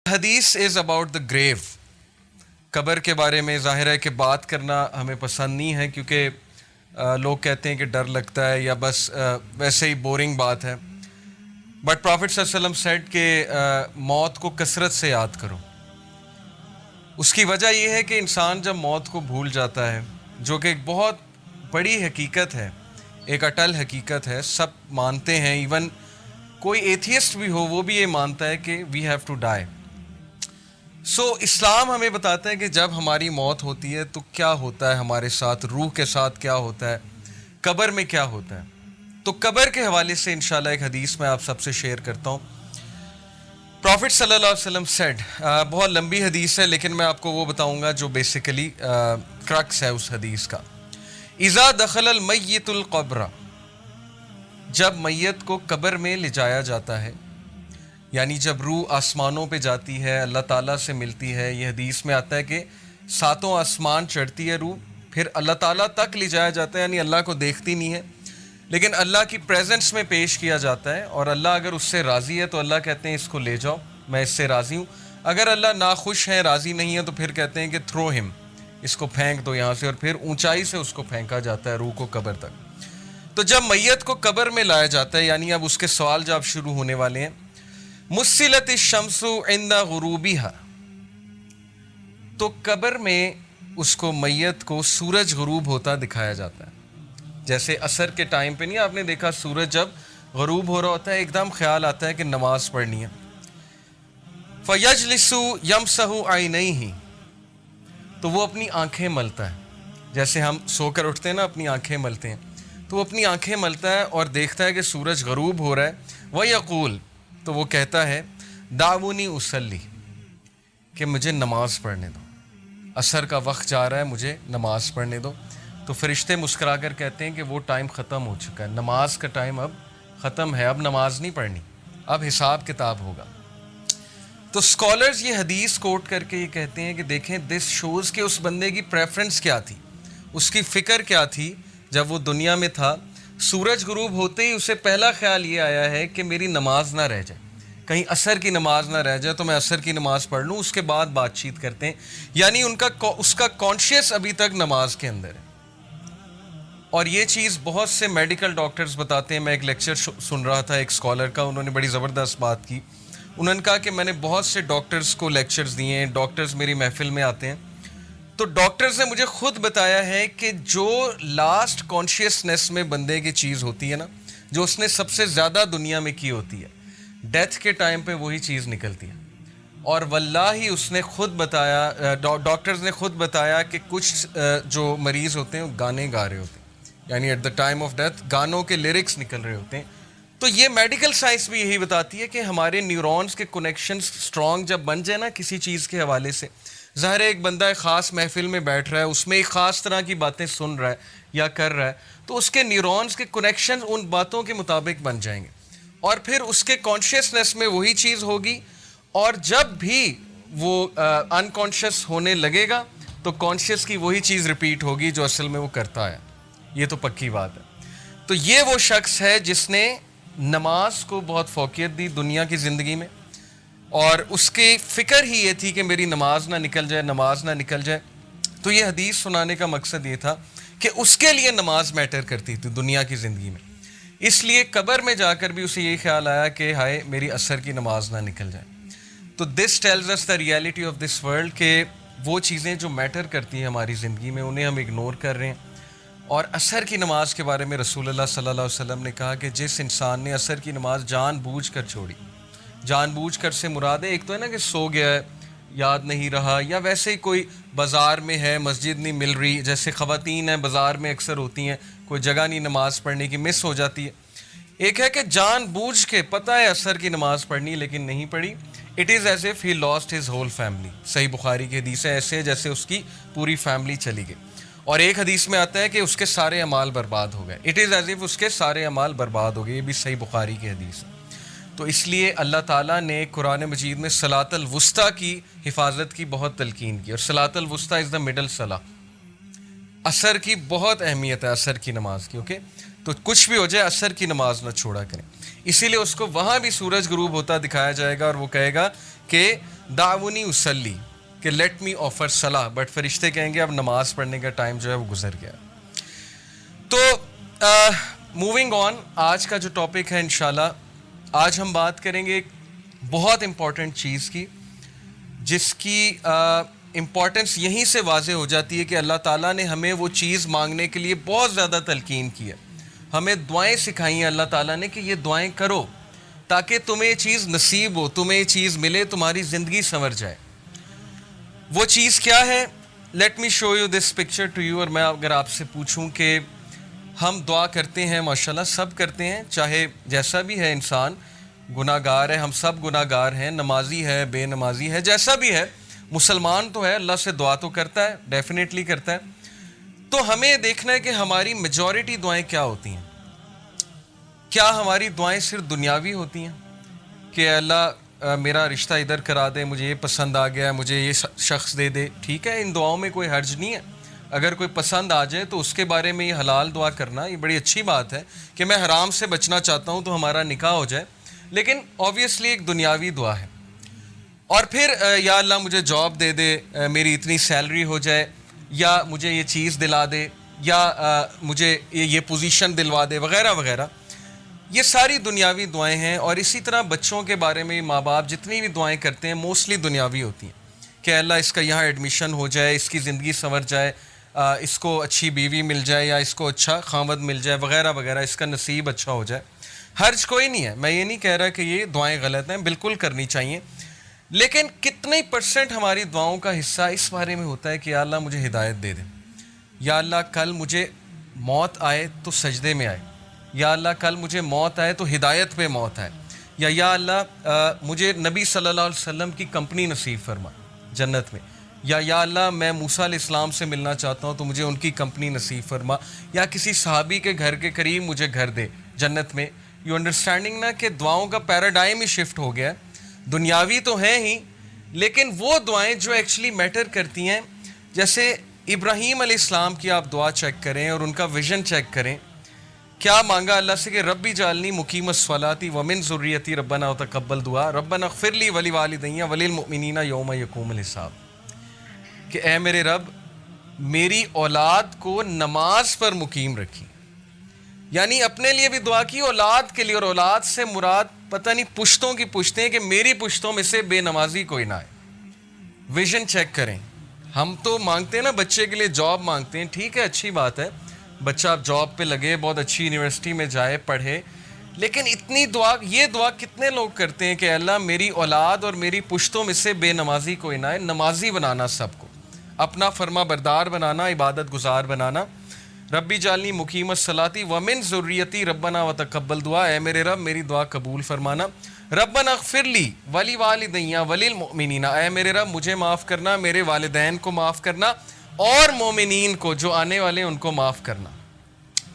حدیث is about the گریو. قبر کے بارے میں ظاہر ہے کہ بات کرنا ہمیں پسند نہیں ہے، کیونکہ لوگ کہتے ہیں کہ ڈر لگتا ہے یا بس ویسے ہی بورنگ بات ہے. بٹ پرافٹ صلی اللہ علیہ وسلم سیڈ کہ موت کو کثرت سے یاد کرو. اس کی وجہ یہ ہے کہ انسان جب موت کو بھول جاتا ہے، جو کہ ایک بہت بڑی حقیقت ہے، ایک اٹل حقیقت ہے، سب مانتے ہیں، ایون کوئی ایتھیسٹ بھی ہو وہ بھی یہ مانتا ہے کہ وی ہیو ٹو ڈائی. سو اسلام ہمیں بتاتا ہے کہ جب ہماری موت ہوتی ہے تو کیا ہوتا ہے ہمارے ساتھ، روح کے ساتھ کیا ہوتا ہے، قبر میں کیا ہوتا ہے. تو قبر کے حوالے سے انشاءاللہ ایک حدیث میں آپ سب سے شیئر کرتا ہوں. پرافٹ صلی اللہ علیہ وسلم سیڈ، بہت لمبی حدیث ہے لیکن میں آپ کو وہ بتاؤں گا جو بیسیکلی کرکس ہے اس حدیث کا. اذا دخل المیت القبر، جب میت کو قبر میں لے جایا جاتا ہے، یعنی جب روح آسمانوں پہ جاتی ہے، اللہ تعالیٰ سے ملتی ہے. یہ حدیث میں آتا ہے کہ 7 آسمان چڑھتی ہے روح، پھر اللہ تعالیٰ تک لے جایا جاتا ہے، یعنی اللہ کو دیکھتی نہیں ہے لیکن اللہ کی پریزنس میں پیش کیا جاتا ہے. اور اللہ اگر اس سے راضی ہے تو اللہ کہتے ہیں اس کو لے جاؤ، میں اس سے راضی ہوں. اگر اللہ ناخوش ہے، راضی نہیں ہے، تو پھر کہتے ہیں کہ تھرو ہم، اس کو پھینک دو یہاں سے، اور پھر اونچائی سے اس کو پھینکا جاتا ہے روح کو قبر تک. تو جب میت کو قبر میں لایا جاتا ہے، یعنی اب اس کے سوال جب شروع ہونے والے ہیں. مسلت الشمس عند غروبها، تو قبر میں اس کو میت کو سورج غروب ہوتا دکھایا جاتا ہے. جیسے عصر کے ٹائم پہ نہیں آپ نے دیکھا سورج جب غروب ہو رہا ہوتا ہے ایک دم خیال آتا ہے کہ نماز پڑھنی ہے. فیجلس یمسح عینیہ، تو وہ اپنی آنکھیں ملتا ہے. جیسے ہم سو کر اٹھتے ہیں نا اپنی آنکھیں ملتے ہیں، تو وہ اپنی آنکھیں ملتا ہے اور دیکھتا ہے کہ سورج غروب ہو رہا ہے. ویقول، تو وہ کہتا ہے دعونی اصلی، کہ مجھے نماز پڑھنے دو، عصر کا وقت جا رہا ہے، مجھے نماز پڑھنے دو. تو فرشتے مسکرا کر کہتے ہیں کہ وہ ٹائم ختم ہو چکا ہے، نماز کا ٹائم اب ختم ہے، اب نماز نہیں پڑھنی، اب حساب کتاب ہوگا. تو اسکالرز یہ حدیث کوٹ کر کے یہ کہتے ہیں کہ دیکھیں دس شوز کہ اس بندے کی پریفرنس کیا تھی، اس کی فکر کیا تھی جب وہ دنیا میں تھا. سورج غروب ہوتے ہی اسے پہلا خیال یہ آیا ہے کہ میری نماز نہ رہ جائے، کہیں عصر کی نماز نہ رہ جائے تو میں عصر کی نماز پڑھ لوں، اس کے بعد بات چیت کرتے ہیں. یعنی اس کا کانشیس ابھی تک نماز کے اندر ہے. اور یہ چیز بہت سے میڈیکل ڈاکٹرز بتاتے ہیں. میں ایک لیکچر سن رہا تھا ایک اسکالر کا، انہوں نے بڑی زبردست بات کی. انہوں نے کہا کہ میں نے بہت سے ڈاکٹرز کو لیکچرز دیے ہیں، ڈاکٹرز میری محفل میں آتے ہیں، تو ڈاکٹرز نے مجھے خود بتایا ہے کہ جو لاسٹ کانشیسنیس میں بندے کی چیز ہوتی ہے نا، جو اس نے سب سے زیادہ دنیا میں کی ہوتی ہے، ڈیتھ کے ٹائم پہ وہی چیز نکلتی ہے. اور واللہ اس نے خود بتایا، ڈاکٹرز نے خود بتایا کہ کچھ جو مریض ہوتے ہیں وہ گانے گا رہے ہوتے ہیں، یعنی at the time of death گانوں کے لیرکس نکل رہے ہوتے ہیں. تو یہ میڈیکل سائنس بھی یہی بتاتی ہے کہ ہمارے نیورونز کے کنیکشنز سٹرونگ جب بن جائے نا کسی چیز کے حوالے سے، ظاہر ہے ایک بندہ ایک خاص محفل میں بیٹھ رہا ہے، اس میں ایک خاص طرح کی باتیں سن رہا ہے یا کر رہا ہے، تو اس کے نیورونز کے کنیکشن ان باتوں کے مطابق بن جائیں گے، اور پھر اس کے کانشیسنیس میں وہی چیز ہوگی. اور جب بھی وہ انکانشیس ہونے لگے گا تو کانشیس کی وہی چیز ریپیٹ ہوگی جو اصل میں وہ کرتا ہے. یہ تو پکی بات ہے. تو یہ وہ شخص ہے جس نے نماز کو بہت فوقیت دی دنیا کی زندگی میں، اور اس کی فکر ہی یہ تھی کہ میری نماز نہ نکل جائے، نماز نہ نکل جائے. تو یہ حدیث سنانے کا مقصد یہ تھا کہ اس کے لیے نماز میٹر کرتی تھی دنیا کی زندگی میں. اس لیے قبر میں جا کر بھی اسے یہی خیال آیا کہ ہائے میری عصر کی نماز نہ نکل جائے. تو this tells us the reality of this world کہ وہ چیزیں جو میٹر کرتی ہیں ہماری زندگی میں انہیں ہم اگنور کر رہے ہیں. اور عصر کی نماز کے بارے میں رسول اللہ صلی اللہ علیہ وسلم نے کہا کہ جس انسان نے عصر کی نماز جان بوجھ کر چھوڑی، جان بوجھ کر سے مراد ہے ایک تو ہے نا کہ سو گیا ہے، یاد نہیں رہا، یا ویسے ہی کوئی بازار میں ہے مسجد نہیں مل رہی، جیسے خواتین ہیں بازار میں اکثر ہوتی ہیں، کوئی جگہ نہیں نماز پڑھنے کی، مس ہو جاتی ہے. ایک ہے کہ جان بوجھ کے پتہ ہے عصر کی نماز پڑھنی لیکن نہیں پڑھی. It is as if he lost his whole family. صحیح بخاری کی حدیث ہے، ایسے جیسے اس کی پوری فیملی چلی گئی. اور ایک حدیث میں آتا ہے کہ اس کے سارے اعمال برباد ہو گئے. اٹ از ایز ایف اس کے سارے اعمال برباد ہو گئے. یہ بھی صحیح بخاری کی حدیث ہے. تو اس لیے اللہ تعالیٰ نے قرآن مجید میں صلاۃ الوسطیٰ کی حفاظت کی بہت تلقین کی، اور صلاۃ الوسطیٰ از دا مڈل صلاح. عصر کی بہت اہمیت ہے، عصر کی نماز کی. اوکے، تو کچھ بھی ہو جائے عصر کی نماز نہ چھوڑا کریں. اسی لیے اس کو وہاں بھی سورج غروب ہوتا دکھایا جائے گا اور وہ کہے گا کہ دعونی اسلی، کہ لیٹ می آفر صلاح، بٹ فرشتے کہیں گے اب نماز پڑھنے کا ٹائم جو ہے وہ گزر گیا. تو موونگ آن، آج کا جو ٹاپک ہے انشاءاللہ، آج ہم بات کریں گے ایک بہت امپورٹنٹ چیز کی، جس کی امپورٹنس یہیں سے واضح ہو جاتی ہے کہ اللہ تعالیٰ نے ہمیں وہ چیز مانگنے کے لیے بہت زیادہ تلقین کی ہے. ہمیں دعائیں سکھائی ہیں اللہ تعالیٰ نے کہ یہ دعائیں کرو تاکہ تمہیں یہ چیز نصیب ہو، تمہیں یہ چیز ملے، تمہاری زندگی سنور جائے. وہ چیز کیا ہے؟ Let me show you this picture to you. اور میں اگر آپ سے پوچھوں کہ ہم دعا کرتے ہیں، ماشاءاللہ سب کرتے ہیں، چاہے جیسا بھی ہے انسان، گناہ گار ہے، ہم سب گناہ گار ہیں، نمازی ہے، بے نمازی ہے، جیسا بھی ہے، مسلمان تو ہے، اللہ سے دعا تو کرتا ہے، ڈیفینیٹلی کرتا ہے. تو ہمیں دیکھنا ہے کہ ہماری میجورٹی دعائیں کیا ہوتی ہیں. کیا ہماری دعائیں صرف دنیاوی ہوتی ہیں کہ اللہ میرا رشتہ ادھر کرا دے، مجھے یہ پسند آ گیا، مجھے یہ شخص دے دے، ٹھیک ہے، ان دعاؤں میں کوئی حرج نہیں ہے. اگر کوئی پسند آ جائے تو اس کے بارے میں یہ حلال دعا کرنا یہ بڑی اچھی بات ہے کہ میں حرام سے بچنا چاہتا ہوں تو ہمارا نکاح ہو جائے، لیکن آبویسلی ایک دنیاوی دعا ہے. اور پھر یا اللہ مجھے جاب دے دے، میری اتنی سیلری ہو جائے، یا مجھے یہ چیز دلا دے، یا مجھے یہ پوزیشن دلوا دے، وغیرہ وغیرہ. یہ ساری دنیاوی دعائیں ہیں. اور اسی طرح بچوں کے بارے میں ماں باپ جتنی بھی دعائیں کرتے ہیں موسٹلی دنیاوی ہوتی ہیں کہ اللہ اس کا یہاں ایڈمیشن ہو جائے، اس کی زندگی سنور جائے، اس کو اچھی بیوی مل جائے، یا اس کو اچھا خاوند مل جائے، وغیرہ وغیرہ، اس کا نصیب اچھا ہو جائے. حرج کوئی نہیں ہے، میں یہ نہیں کہہ رہا کہ یہ دعائیں غلط ہیں، بالکل کرنی چاہیے. لیکن کتنے پرسنٹ ہماری دعاؤں کا حصہ اس بارے میں ہوتا ہے کہ یا اللہ مجھے ہدایت دے دے، یا اللہ کل مجھے موت آئے تو سجدے میں آئے، یا اللہ کل مجھے موت آئے تو ہدایت پہ موت آئے، یا اللہ مجھے نبی صلی اللہ علیہ وسلم کی کمپنی نصیب فرما جنت میں، یا اللہ میں موسیٰ علیہ السلام سے ملنا چاہتا ہوں تو مجھے ان کی کمپنی نصیب فرما، یا کسی صحابی کے گھر کے قریب مجھے گھر دے جنت میں. یو انڈرسٹینڈنگ نا کہ دعاؤں کا پیراڈائم ہی شفٹ ہو گیا ہے. دنیاوی تو ہیں ہی، لیکن وہ دعائیں جو ایکچولی میٹر کرتی ہیں، جیسے ابراہیم علیہ السلام کی آپ دعا چیک کریں اور ان کا ویژن چیک کریں. کیا مانگا اللہ سے کہ ربی جعلنی مقیم الصلاۃ ومن ذریتی ربنا وتقبل دعا ربنا اغفر لی ولوالدی وللمؤمنین یوم یقوم الحساب، کہ اے میرے رب میری اولاد کو نماز پر مقیم رکھی. یعنی اپنے لیے بھی دعا کی، اولاد کے لیے، اور اولاد سے مراد پتہ نہیں پشتوں کی پشتیں، کہ میری پشتوں میں سے بے نمازی کوئی نہ آئے. ویژن چیک کریں. ہم تو مانگتے ہیں نا بچے کے لیے جاب مانگتے ہیں، ٹھیک ہے، اچھی بات ہے، بچہ اب جاب پہ لگے، بہت اچھی یونیورسٹی میں جائے، پڑھے، لیکن اتنی دعا، یہ دعا کتنے لوگ کرتے ہیں کہ اللہ میری اولاد اور میری پشتوں میں سے بے نمازی کوئی نہ آئے. نمازی بنانا سب کو، اپنا فرما بردار بنانا، عبادت گزار بنانا. ربی جعلنی مقیم الصلاۃ ومن ذریتی ربنا وتقبل دعا، اے میرے رب میری دعا قبول فرمانا. ربنا اغفر لی ولوالدی وللمؤمنین، اے میرے رب مجھے معاف کرنا، میرے والدین کو معاف کرنا، اور مومنین کو جو آنے والے ان کو معاف کرنا.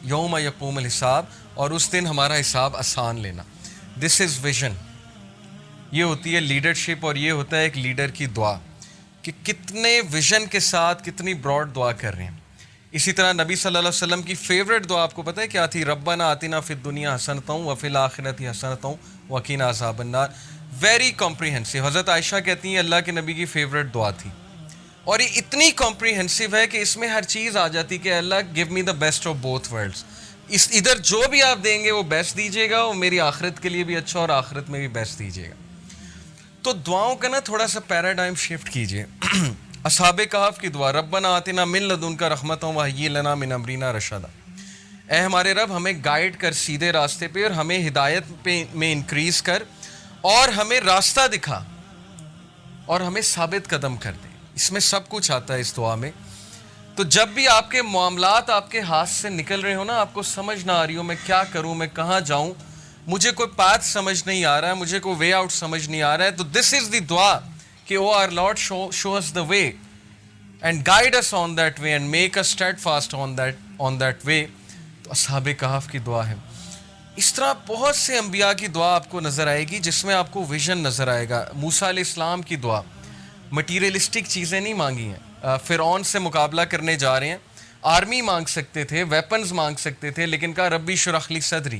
یوم یقوم الحساب، اور اس دن ہمارا حساب آسان لینا. دس از ویژن. یہ ہوتی ہے لیڈرشپ، اور یہ ہوتا ہے ایک لیڈر کی دعا کہ کتنے ویژن کے ساتھ کتنی براڈ دعا کر رہے ہیں. اسی طرح نبی صلی اللہ علیہ وسلم کی فیوریٹ دعا آپ کو پتہ ہے کیا تھی؟ ربنا آتنا فی الدنیا حسنۃ وفی الآخرۃ حسنۃ وقنا عذاب النار. Very comprehensive. حضرت عائشہ کہتی ہیں اللہ کے نبی کی فیوریٹ دعا تھی، اور یہ اتنی کمپریہنسو ہے کہ اس میں ہر چیز آ جاتی کہ اللہ give me the best of both worlds. ادھر جو بھی آپ دیں گے وہ بیسٹ دیجیے گا، اور میری آخرت کے لیے بھی اچھا، اور آخرت میں بھی بیسٹ دیجیے گا. تو دعاؤں کا نا تھوڑا سا پیراڈائم شفٹ کیجیے. اصحاب کہف کی دعا، ربنا آتنا من لدنک رحمۃ وہیئ لنا من امرنا رشدا، اے ہمارے رب ہمیں گائیڈ کر سیدھے راستے پہ، اور ہمیں ہدایت پہ میں انکریز کر، اور ہمیں راستہ دکھا، اور ہمیں ثابت قدم کر دے. اس میں سب کچھ آتا ہے اس دعا میں. تو جب بھی آپ کے معاملات آپ کے ہاتھ سے نکل رہے ہو نا، آپ کو سمجھ نہ آ رہی ہو میں کیا کروں، میں کہاں جاؤں، مجھے کوئی پاتھ سمجھ نہیں آ رہا ہے، مجھے کوئی وے آؤٹ سمجھ نہیں آ رہا ہے، تو دس از دی دعا کہ O our lord show us the way and guide us on that way and make us steadfast on that way. تو اصحاب کہف کی دعا ہے. اس طرح بہت سے انبیاء کی دعا آپ کو نظر آئے گی جس میں آپ کو ویژن نظر آئے گا. موسیٰ علیہ السلام کی دعا، مٹیریلسٹک چیزیں نہیں مانگی ہیں. فرعون سے مقابلہ کرنے جا رہے ہیں، آرمی مانگ سکتے تھے، ویپنز مانگ سکتے تھے، لیکن کہا ربی اشرح لی صدری،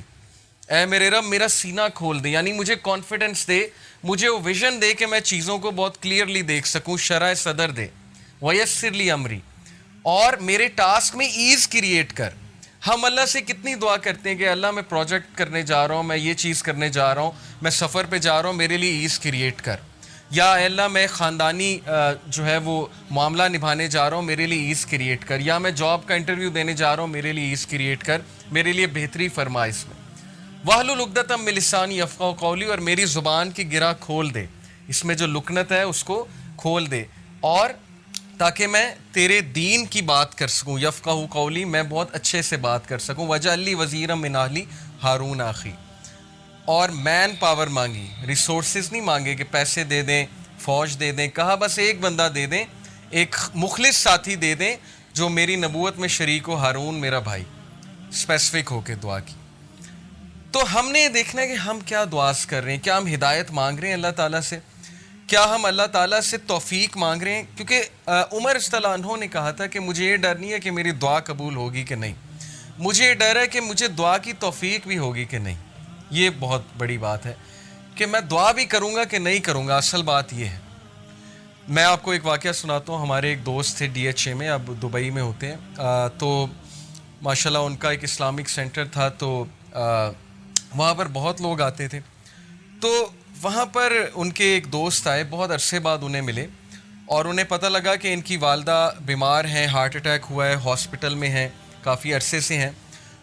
اے میرے رب میرا سینہ کھول دے، یعنی مجھے کانفیڈنس دے، مجھے وہ ویژن دے کہ میں چیزوں کو بہت کلیئرلی دیکھ سکوں، شرح صدر دے، ویسر لی امری، اور میرے ٹاسک میں ایز کریٹ کر۔ ہم اللہ سے کتنی دعا کرتے ہیں کہ اللہ میں پروجیکٹ کرنے جا رہا ہوں، میں یہ چیز کرنے جا رہا ہوں، میں سفر پہ جا رہا ہوں، میرے لیے ایز کریٹ کر، یا اے اللہ میں خاندانی جو ہے وہ معاملہ نبھانے جا رہا ہوں، میرے لیے ایز کریٹ کر، یا میں جاب کا انٹرویو دینے جا رہا ہوں، میرے لیے ایز کریٹ کر، میرے لیے بہتری فرما اس میں۔ وَاحْلُلْ عُقْدَةً مِّن لِّسَانِي يَفْقَهُوا قَوْلِي، اور میری زبان کی گرہ کھول دے، اس میں جو لکنت ہے اس کو کھول دے، اور تاکہ میں تیرے دین کی بات کر سکوں، یفقہوا قولی، میں بہت اچھے سے بات کر سکوں، وَاجْعَل لِّی وَزِیرًا مِّنْ أَہْلِی ہارون اخی، اور مین پاور مانگی، ریسورسز نہیں مانگے کہ پیسے دے دیں، فوج دے دیں، کہا بس ایک بندہ دے دیں، ایک مخلص ساتھی دے دیں جو میری نبوت میں شریک ہو، ہارون میرا بھائی، اسپیسیفک ہو کے دعا کی۔ تو ہم نے یہ دیکھنا ہے کہ ہم کیا دعاز کر رہے ہیں، کیا ہم ہدایت مانگ رہے ہیں اللہ تعالیٰ سے، کیا ہم اللہ تعالیٰ سے توفیق مانگ رہے ہیں، کیونکہ عمر رضی اللہ عنہ نے کہا تھا کہ مجھے یہ ڈر نہیں ہے کہ میری دعا قبول ہوگی کہ نہیں، مجھے یہ ڈر ہے کہ مجھے دعا کی توفیق بھی ہوگی کہ نہیں۔ یہ بہت بڑی بات ہے کہ میں دعا بھی کروں گا کہ نہیں کروں گا، اصل بات یہ ہے۔ میں آپ کو ایک واقعہ سناتا ہوں، ہمارے ایک دوست تھے ڈی ایچ اے میں، اب دبئی میں ہوتے ہیں، تو ماشاءاللہ ان کا ایک اسلامک سینٹر تھا، تو وہاں پر بہت لوگ آتے تھے، تو وہاں پر ان کے ایک دوست آئے، بہت عرصے بعد انہیں ملے، اور انہیں پتہ لگا کہ ان کی والدہ بیمار ہیں، ہارٹ اٹیک ہوا ہے، ہاسپٹل میں ہیں، کافی عرصے سے ہیں۔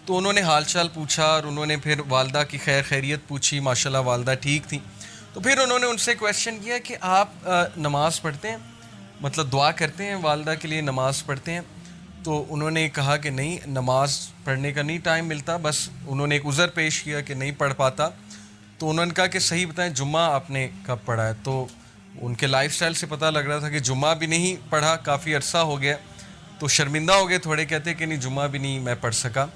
تو انہوں نے حال چال پوچھا، اور انہوں نے پھر والدہ کی خیر خیریت پوچھی، ماشاءاللہ والدہ ٹھیک تھیں۔ تو پھر انہوں نے ان سے کویشچن کیا کہ آپ نماز پڑھتے ہیں، مطلب دعا کرتے ہیں والدہ کے لیے، نماز پڑھتے ہیں؟ تو انہوں نے کہا کہ نہیں، نماز پڑھنے کا نہیں ٹائم ملتا، بس انہوں نے ایک عذر پیش کیا کہ نہیں پڑھ پاتا۔ تو انہوں نے کہا کہ صحیح بتائیں جمعہ آپ نے کب پڑھا ہے؟ تو ان کے لائف سٹائل سے پتہ لگ رہا تھا کہ جمعہ بھی نہیں پڑھا، کافی عرصہ ہو گیا، تو شرمندہ ہو گئے تھوڑے، کہتے کہ نہیں جمعہ بھی نہیں میں پڑھ سکا۔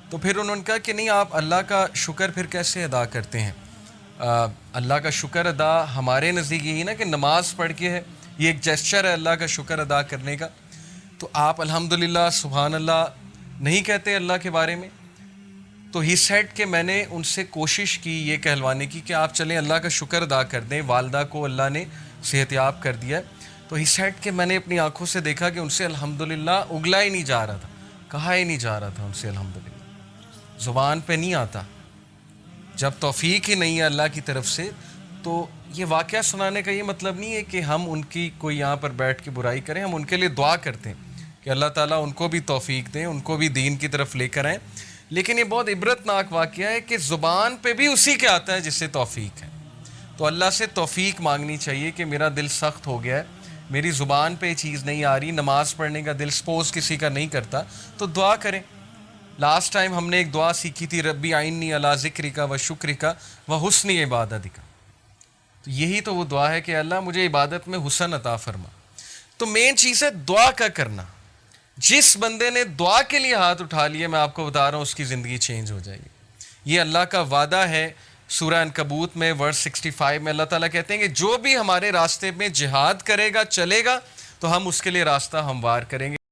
تو پھر انہوں نے کہا کہ نہیں، آپ اللہ کا شکر پھر کیسے ادا کرتے ہیں؟ اللہ کا شکر ادا ہمارے نزدیک یہی نا کہ نماز پڑھ کے ہے، یہ ایک جیسچر ہے اللہ کا شکر ادا کرنے کا، تو آپ الحمدللہ سبحان اللہ نہیں کہتے اللہ کے بارے میں؟ تو ہی سیڈ کہ میں نے ان سے کوشش کی یہ کہلوانے کی کہ آپ چلیں اللہ کا شکر ادا کر دیں، والدہ کو اللہ نے صحت یاب کر دیا ہے۔ تو ہی سیڈ کہ میں نے اپنی آنکھوں سے دیکھا کہ ان سے الحمدللہ اگلا ہی نہیں جا رہا تھا، کہا ہی نہیں جا رہا تھا ان سے الحمدللہ، زبان پہ نہیں آتا، جب توفیق ہی نہیں ہے اللہ کی طرف سے۔ تو یہ واقعہ سنانے کا یہ مطلب نہیں ہے کہ ہم ان کی کوئی یہاں پر بیٹھ کے برائی کریں، ہم ان کے لیے دعا کرتے ہیں کہ اللہ تعالیٰ ان کو بھی توفیق دیں، ان کو بھی دین کی طرف لے کر آئیں۔ لیکن یہ بہت عبرتناک واقعہ ہے کہ زبان پہ بھی اسی کے آتا ہے جس سے توفیق ہے۔ تو اللہ سے توفیق مانگنی چاہیے کہ میرا دل سخت ہو گیا ہے، میری زبان پہ یہ چیز نہیں آ رہی، نماز پڑھنے کا دل سپوز کسی کا نہیں کرتا، تو دعا کریں۔ لاسٹ ٹائم ہم نے ایک دعا سیکھی تھی، ربی اعنی علی ذکرک و شکرک و حسن عبادتک، تو یہی تو وہ دعا ہے کہ اللہ مجھے عبادت میں حسن عطا فرما۔ تو مین چیز ہے دعا کا کرنا۔ جس بندے نے دعا کے لیے ہاتھ اٹھا لیے، میں آپ کو بتا رہا ہوں اس کی زندگی چینج ہو جائے گی۔ یہ اللہ کا وعدہ ہے، سورہ عنکبوت میں ورس 65 میں اللہ تعالیٰ کہتے ہیں کہ جو بھی ہمارے راستے میں جہاد کرے گا، چلے گا، تو ہم اس کے لیے راستہ ہموار کریں گے۔